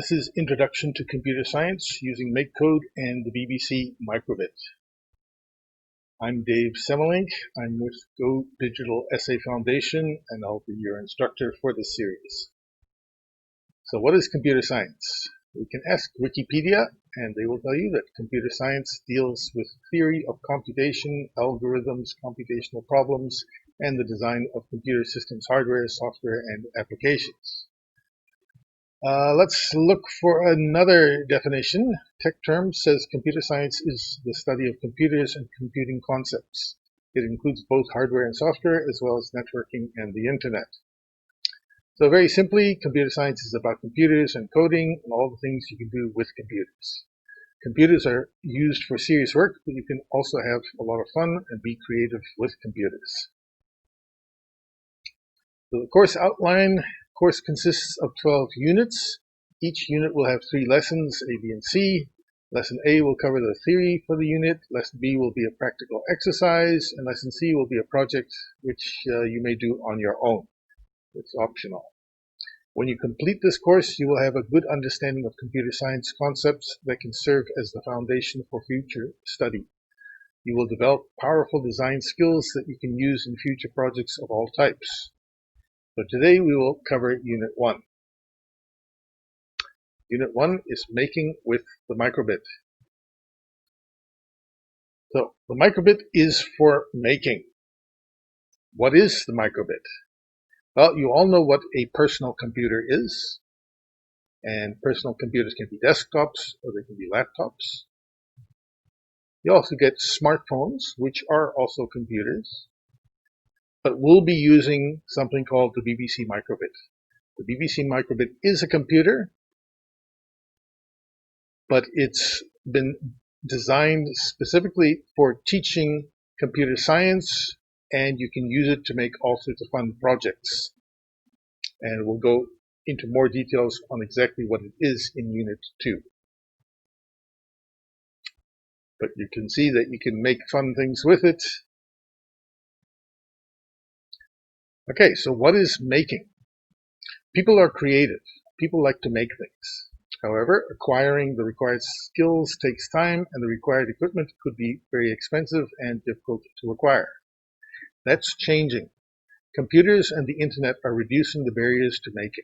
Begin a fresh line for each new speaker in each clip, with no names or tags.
This is Introduction to Computer Science using MakeCode and the BBC Microbit. I'm Dave Semmelink. I'm with GoDigitalSA Foundation, and I'll be your instructor for this series. So what is computer science? We can ask Wikipedia, and they will tell you that computer science deals with theory of computation, algorithms, computational problems, and the design of computer systems, hardware, software, and applications. Let's look for another definition. Tech Term says computer science is the study of computers and computing concepts. It includes both hardware and software, as well as networking and the internet. So very simply, computer science is about computers and coding and all the things you can do with computers. Computers are used for serious work, but you can also have a lot of fun and be creative with computers. So the course outline. Course consists of 12 units. Each unit will have 3 lessons, A, B, and C. Lesson A will cover the theory for the unit. Lesson B will be a practical exercise, and Lesson C will be a project which you may do on your own. It's optional. When you complete this course, you will have a good understanding of computer science concepts that can serve as the foundation for future study. You will develop powerful design skills that you can use in future projects of all types. So today we will cover Unit 1. Unit 1 is making with the microbit. So the microbit is for making. What is the microbit? Well, you all know what a personal computer is. And personal computers can be desktops or they can be laptops. You also get smartphones, which are also computers. But we'll be using something called the BBC Microbit. The BBC Microbit is a computer, but it's been designed specifically for teaching computer science, and you can use it to make all sorts of fun projects. And we'll go into more details on exactly what it is in Unit 2. But you can see that you can make fun things with it. Okay, so what is making? People are creative. People like to make things. However, acquiring the required skills takes time, and the required equipment could be very expensive and difficult to acquire. That's changing. Computers and the internet are reducing the barriers to making.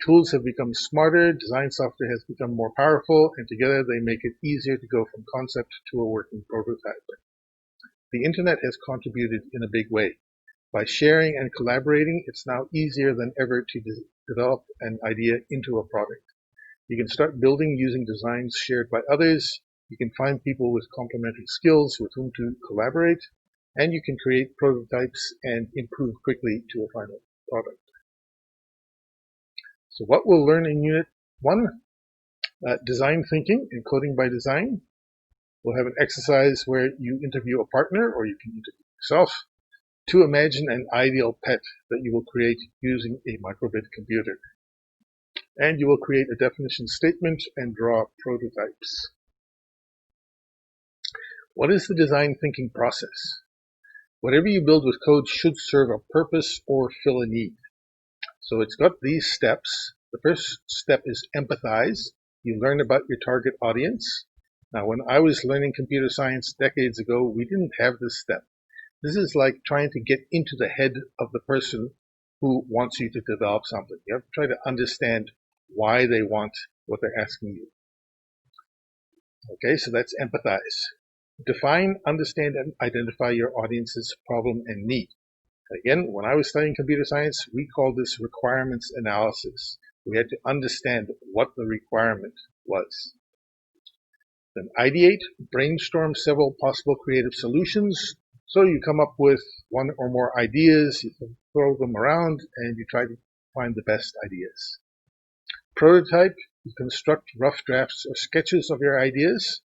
Tools have become smarter, design software has become more powerful, and together they make it easier to go from concept to a working prototype. The internet has contributed in a big way. By sharing and collaborating, it's now easier than ever to develop an idea into a product. You can start building using designs shared by others. You can find people with complementary skills with whom to collaborate, and you can create prototypes and improve quickly to a final product. So what we'll learn in Unit 1, design thinking and coding by design. We'll have an exercise where you interview a partner, or you can interview yourself, to imagine an ideal pet that you will create using a microbit computer. And you will create a definition statement and draw prototypes. What is the design thinking process? Whatever you build with code should serve a purpose or fill a need. So it's got these steps. The first step is empathize. You learn about your target audience. Now, when I was learning computer science decades ago, we didn't have this step. This is like trying to get into the head of the person who wants you to develop something. You have to try to understand why they want what they're asking you. Okay, so that's empathize. Define, understand, and identify your audience's problem and need. Again, when I was studying computer science, we called this requirements analysis. We had to understand what the requirement was. Then ideate, brainstorm several possible creative solutions. So you come up with one or more ideas, you can throw them around, and you try to find the best ideas. Prototype, you construct rough drafts or sketches of your ideas.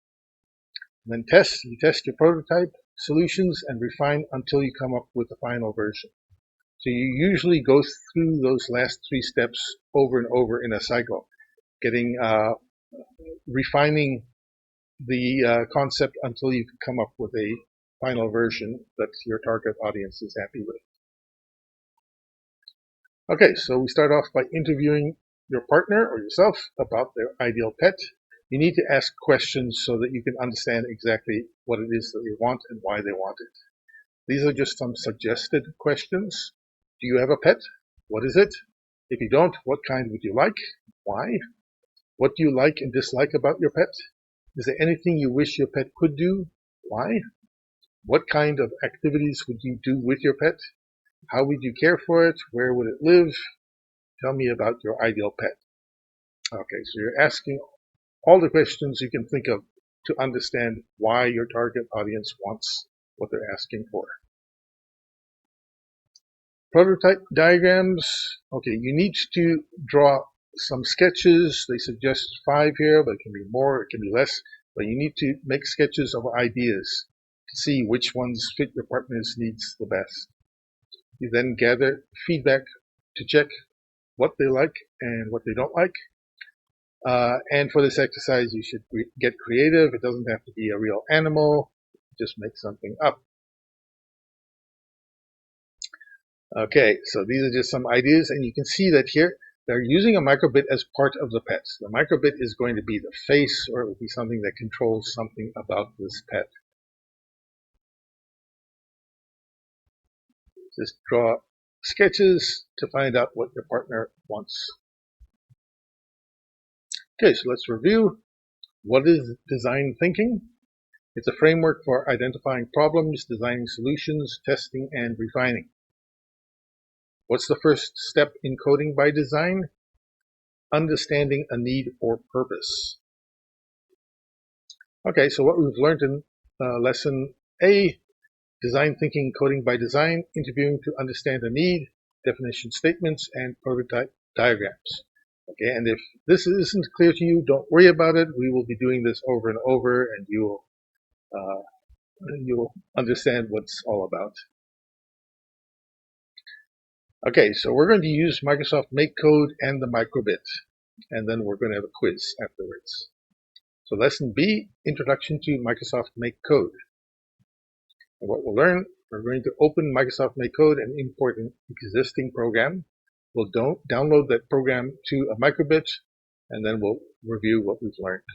And then test, you test your prototype solutions and refine until you come up with the final version. So you usually go through those last 3 steps over and over in a cycle, refining the concept until you can come up with a final version that your target audience is happy with. Okay, so we start off by interviewing your partner or yourself about their ideal pet, you need to ask questions so that you can understand exactly what it is that you want and why they want it. These are just some suggested questions. Do you have a pet? What is it? If you don't, what kind would you like? Why? What do you like and dislike about your pet? Is there anything you wish your pet could do? Why? What kind of activities would you do with your pet? How would you care for it? Where would it live? Tell me about your ideal pet. Okay, so you're asking all the questions you can think of to understand why your target audience wants what they're asking for. Prototype diagrams. Okay, you need to draw some sketches. They suggest 5 here, but it can be more, it can be less. But you need to make sketches of ideas to see which ones fit your partner's needs the best. You then gather feedback to check what they like and what they don't like. And for this exercise, you should get creative. It doesn't have to be a real animal. Just make something up. Okay, so these are just some ideas, and you can see that here they're using a microbit as part of the pet. The microbit is going to be the face, or it will be something that controls something about this pet. Just draw sketches to find out what your partner wants. Okay, so let's review. What is design thinking? It's a framework for identifying problems, designing solutions, testing, and refining. What's the first step in coding by design? Understanding a need or purpose. Okay, so what we've learned in lesson A, design thinking, coding by design, interviewing to understand a need, definition statements, and prototype diagrams. Okay, and if this isn't clear to you, don't worry about it. We will be doing this over and over, and you'll understand what it's all about. Okay, so we're going to use Microsoft MakeCode and the microbit, and then we're going to have a quiz afterwards. So lesson B, Introduction to Microsoft MakeCode. And what we'll learn, we're going to open Microsoft MakeCode and import an existing program. We'll download that program to a microbit, and then we'll review what we've learned.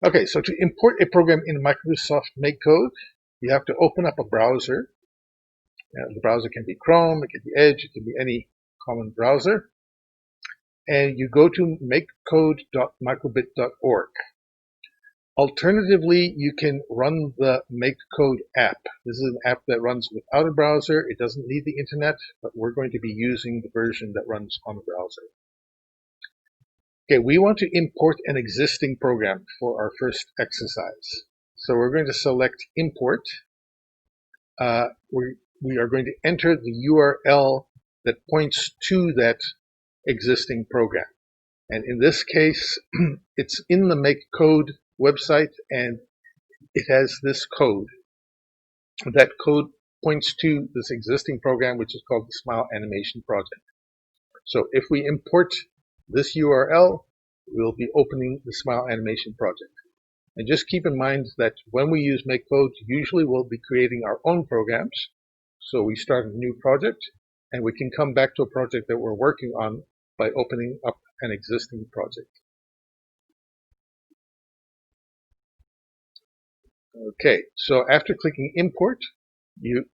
Okay, so to import a program in Microsoft MakeCode, you have to open up a browser. The browser can be Chrome, it can be Edge, it can be any common browser. And you go to makecode.microbit.org. Alternatively, you can run the MakeCode app. This is an app that runs without a browser. It doesn't need the internet, but we're going to be using the version that runs on a browser. Okay, we want to import an existing program for our first exercise. So we're going to select Import. We are going to enter the URL that points to that existing program. And in this case, it's in the MakeCode website, and it has this code. That code points to this existing program, which is called the Smile Animation Project. So if we import this URL, we'll be opening the Smile Animation Project. And just keep in mind that when we use MakeCode, usually we'll be creating our own programs. So we start a new project, and we can come back to a project that we're working on by opening up an existing project. Okay, so after clicking Import, you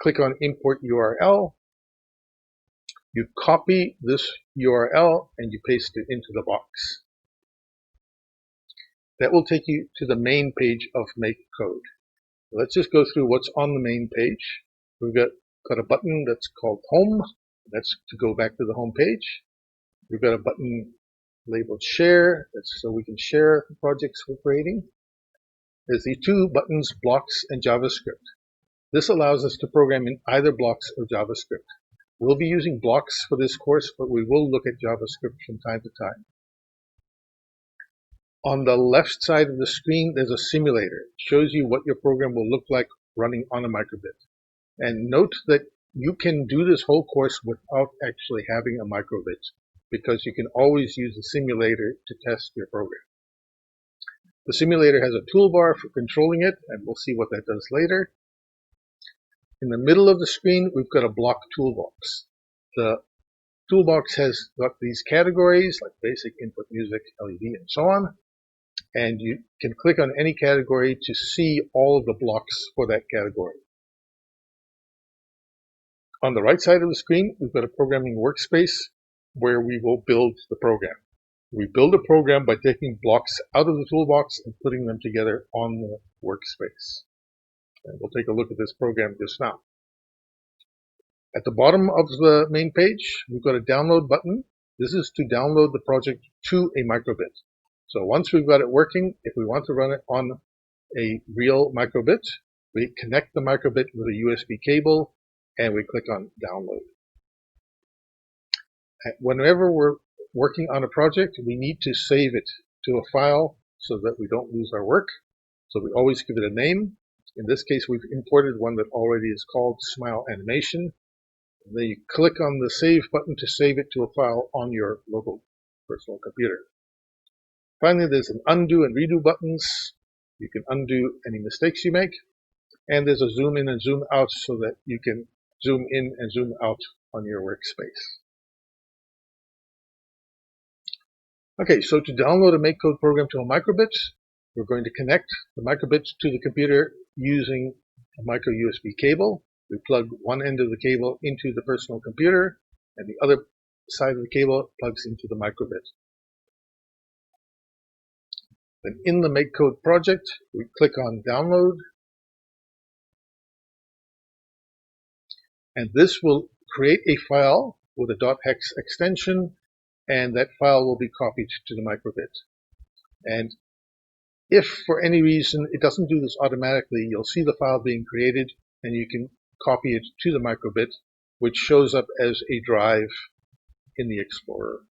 click on Import URL. You copy this URL and you paste it into the box. That will take you to the main page of MakeCode. Let's just go through what's on the main page. We've got a button that's called Home. That's to go back to the home page. We've got a button labeled Share. That's so we can share the projects we're creating. There's the two buttons, Blocks and JavaScript. This allows us to program in either Blocks or JavaScript. We'll be using Blocks for this course, but we will look at JavaScript from time to time. On the left side of the screen, there's a simulator. It shows you what your program will look like running on a microbit. And note that you can do this whole course without actually having a microbit, because you can always use the simulator to test your program. The simulator has a toolbar for controlling it, and we'll see what that does later. In the middle of the screen, we've got a block toolbox. The toolbox has got these categories like basic, input, music, LED, and so on. And you can click on any category to see all of the blocks for that category. On the right side of the screen, we've got a programming workspace where we will build the program. We build a program by taking blocks out of the toolbox and putting them together on the workspace. And we'll take a look at this program just now. At the bottom of the main page, we've got a download button. This is to download the project to a microbit. So once we've got it working, if we want to run it on a real microbit, we connect the microbit with a USB cable and we click on download. Whenever we're working on a project, we need to save it to a file so that we don't lose our work. So we always give it a name. In this case, we've imported one that already is called Smile Animation. And then you click on the Save button to save it to a file on your local personal computer. Finally, there's an Undo and Redo buttons. You can undo any mistakes you make. And there's a Zoom in and Zoom out so that you can zoom in and zoom out on your workspace. Okay, so to download a MakeCode program to a microbit, we're going to connect the microbit to the computer using a micro USB cable. We plug one end of the cable into the personal computer, and the other side of the cable plugs into the microbit. Then in the MakeCode project, we click on Download, and this will create a file with a .hex extension, and that file will be copied to the microbit. And if for any reason it doesn't do this automatically, you'll see the file being created and you can copy it to the microbit, which shows up as a drive in the Explorer.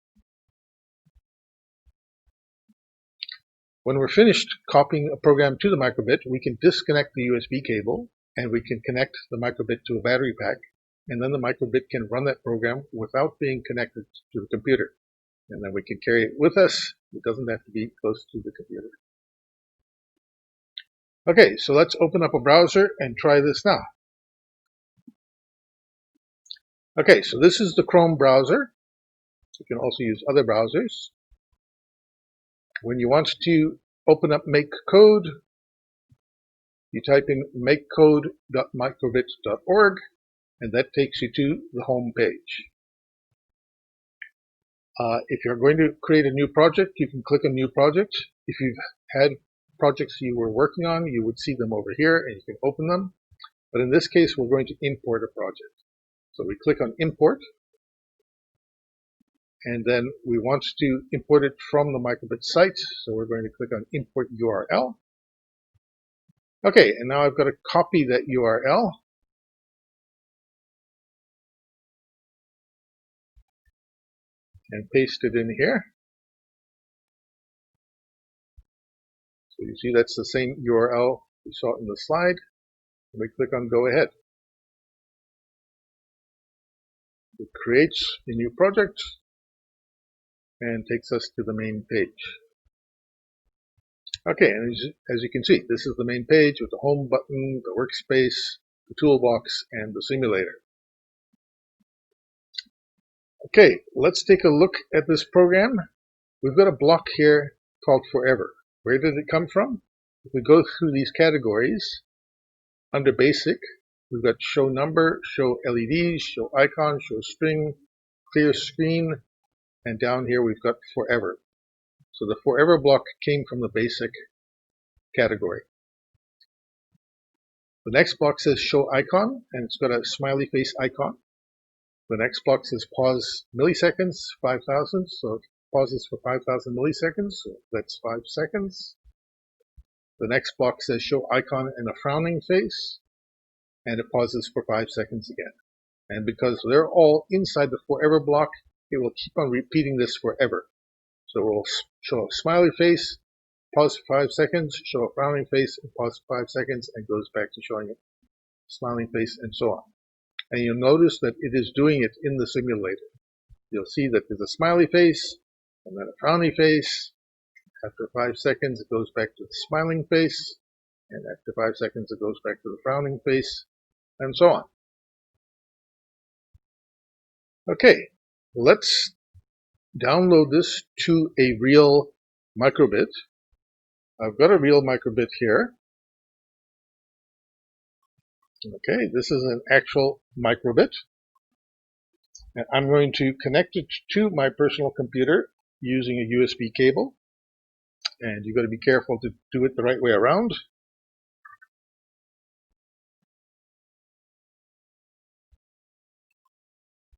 When we're finished copying a program to the microbit, we can disconnect the USB cable and we can connect the microbit to a battery pack, and then the microbit can run that program without being connected to the computer. And then we can carry it with us. It doesn't have to be close to the computer. Okay, so let's open up a browser and try this now. Okay, so this is the Chrome browser. You can also use other browsers. When you want to open up MakeCode, you type in makecode.microbit.org, and that takes you to the home page. If you're going to create a new project, you can click on New Project. If you've had projects you were working on, you would see them over here and you can open them. But in this case, we're going to import a project. So we click on Import, and then we want to import it from the microbit site. So we're going to click on Import URL. Okay, and now I've got to copy that URL. And paste it in here. So you see that's the same URL we saw in the slide. And we click on Go Ahead. It creates a new project and takes us to the main page. Okay, and as you can see, this is the main page with the home button, the workspace, the toolbox, and the simulator. Okay, let's take a look at this program. We've got a block here called Forever. Where did it come from? If we go through these categories, under Basic, we've got Show Number, Show LEDs, Show Icon, Show String, Clear Screen, and down here we've got Forever. So the Forever block came from the Basic category. The next block says Show Icon, and it's got a smiley face icon. The next block says Pause Milliseconds, 5,000, so it pauses for 5,000 milliseconds, so that's 5 seconds. The next block says Show Icon and a frowning face, and it pauses for 5 seconds again. And because they're all inside the Forever block, it will keep on repeating this forever. So we'll show a smiley face, pause for 5 seconds, show a frowning face, and pause for 5 seconds, and goes back to showing a smiling face, and so on. And you'll notice that it is doing it in the simulator. You'll see that there's a smiley face, and then a frowny face. After 5 seconds, it goes back to the smiling face, and after 5 seconds, it goes back to the frowning face, and so on. Okay, let's download this to a real microbit. I've got a real microbit here. Okay, this is an actual microbit. And I'm going to connect it to my personal computer using a USB cable. And you've got to be careful to do it the right way around.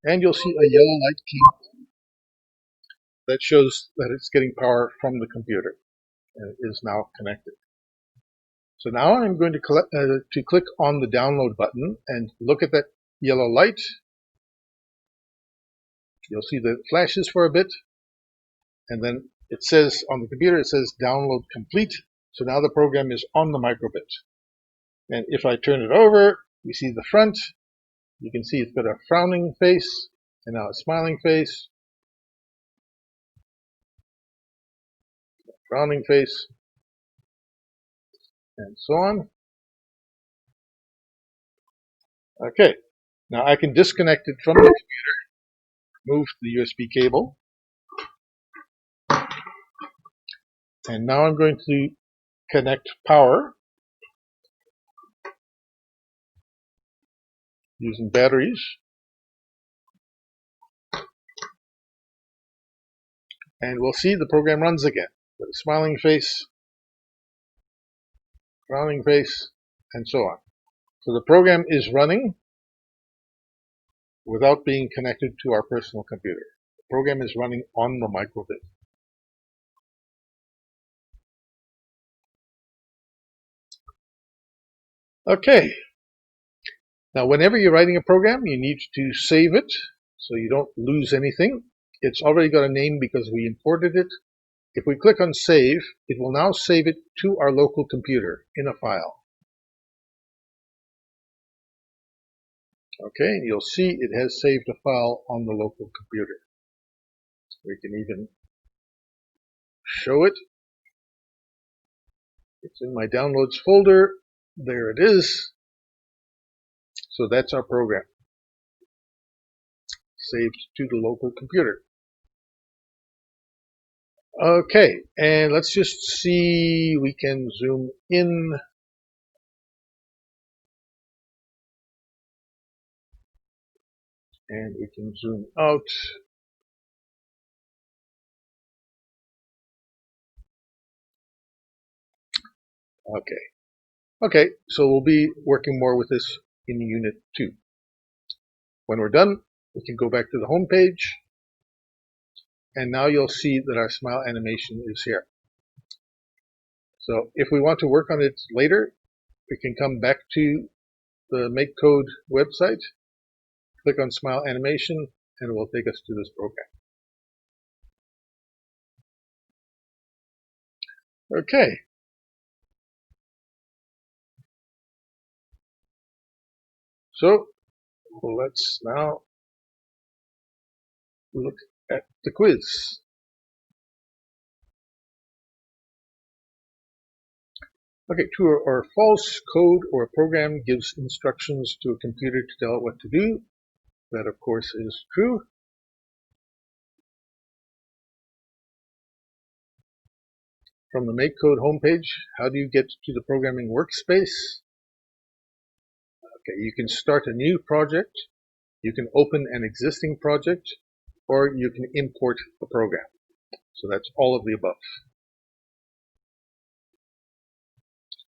And you'll see a yellow light cable that shows that it's getting power from the computer and it is now connected. So now I'm going to click on the download button and look at that yellow light. You'll see that it flashes for a bit, and then it says on the computer, it says download complete. So now the program is on the microbit. And if I turn it over, you see the front. You can see it's got a frowning face and now a smiling face. Frowning face, and so on. Okay, now I can disconnect it from the computer, remove the USB cable, and now I'm going to connect power using batteries. And we'll see the program runs again with a smiling face, frowning face, and so on. So the program is running without being connected to our personal computer. The program is running on the microbit. Okay. Now, whenever you're writing a program, you need to save it so you don't lose anything. It's already got a name because we imported it. If we click on save, it will now save it to our local computer in a file. Okay, you'll see it has saved a file on the local computer. We can even show it. It's in my downloads folder. There it is. So that's our program, saved to the local computer. Okay, and let's just see, we can zoom in. And we can zoom out. Okay, so we'll be working more with this in Unit 2. When we're done, we can go back to the home page. And now you'll see that our smile animation is here. So if we want to work on it later, we can come back to the MakeCode website, click on Smile Animation, and it will take us to this program. Okay. So let's now look at the quiz. Okay, true or false, code or program gives instructions to a computer to tell it what to do. That, of course, is true. From the MakeCode homepage, how do you get to the programming workspace? Okay, you can start a new project, you can open an existing project, or you can import the program. So that's all of the above.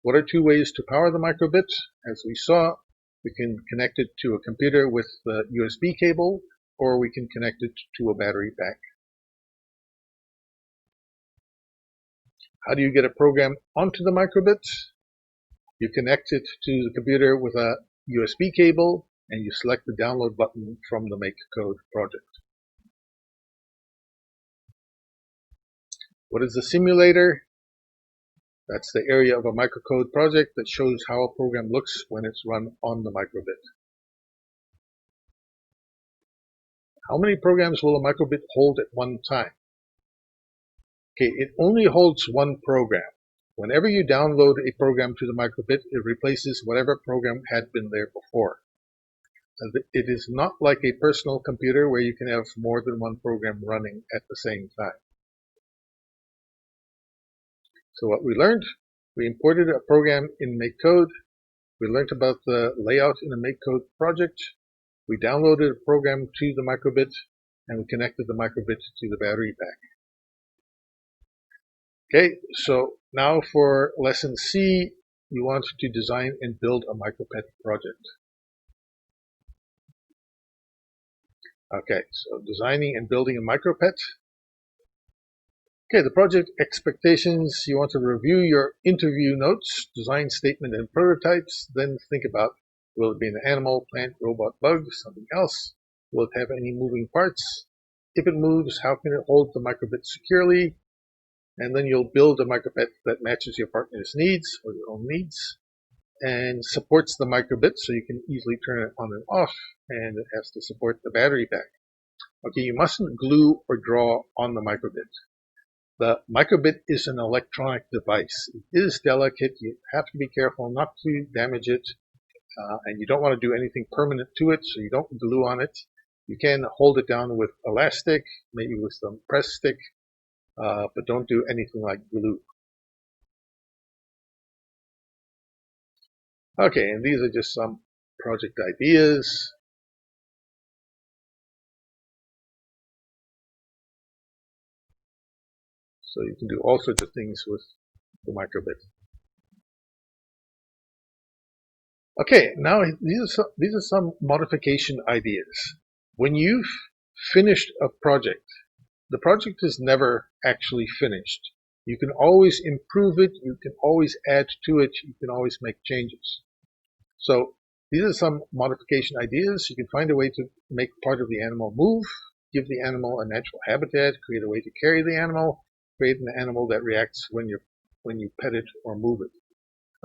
What are two ways to power the microbit? As we saw, we can connect it to a computer with the USB cable, or we can connect it to a battery pack. How do you get a program onto the microbit? You connect it to the computer with a USB cable, and you select the download button from the MakeCode project. What is the simulator? That's the area of a microcode project that shows how a program looks when it's run on the microbit. How many programs will a microbit hold at one time? Okay, it only holds one program. Whenever you download a program to the microbit, it replaces whatever program had been there before. It is not like a personal computer where you can have more than one program running at the same time. So what we learned, we imported a program in MakeCode. We learned about the layout in a MakeCode project. We downloaded a program to the microbit, and we connected the microbit to the battery pack. Okay, so now for lesson C, you want to design and build a micropet project. Okay, so designing and building a micropet. Okay, the project expectations, you want to review your interview notes, design statement and prototypes, then think about, will it be an animal, plant, robot, bug, something else? Will it have any moving parts? If it moves, how can it hold the microbit securely? And then you'll build a micropet that matches your partner's needs or your own needs and supports the microbit so you can easily turn it on and off, and it has to support the battery pack. Okay, you mustn't glue or draw on the microbit. The microbit is an electronic device. It is delicate. You have to be careful not to damage it, and you don't want to do anything permanent to it, so you don't glue on it. You can hold it down with elastic, maybe with some press stick, but don't do anything like glue. Okay, and these are just some project ideas. So you can do all sorts of things with the microbit. Okay, now these are some modification ideas. When you've finished a project, the project is never actually finished. You can always improve it, you can always add to it, you can always make changes. So these are some modification ideas. You can find a way to make part of the animal move, give the animal a natural habitat, create a way to carry the animal, create an animal that reacts when you pet it or move it.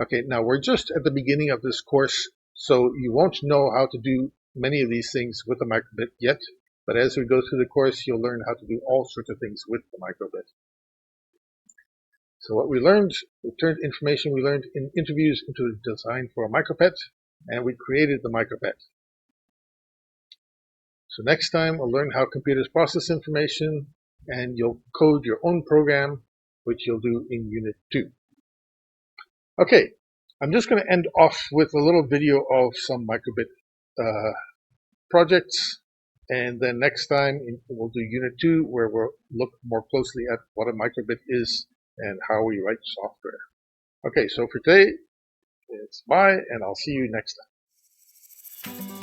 Okay, now we're just at the beginning of this course, so you won't know how to do many of these things with the microbit yet, but as we go through the course, you'll learn how to do all sorts of things with the microbit. So what we learned, we turned information we learned in interviews into a design for a micropet, and we created the micropet. So next time we'll learn how computers process information, and you'll code your own program, which you'll do in Unit 2. Okay, I'm just going to end off with a little video of some microbit projects, and then next time we'll do Unit 2, where we'll look more closely at what a microbit is and how we write software. Okay, so for today, it's bye, and I'll see you next time.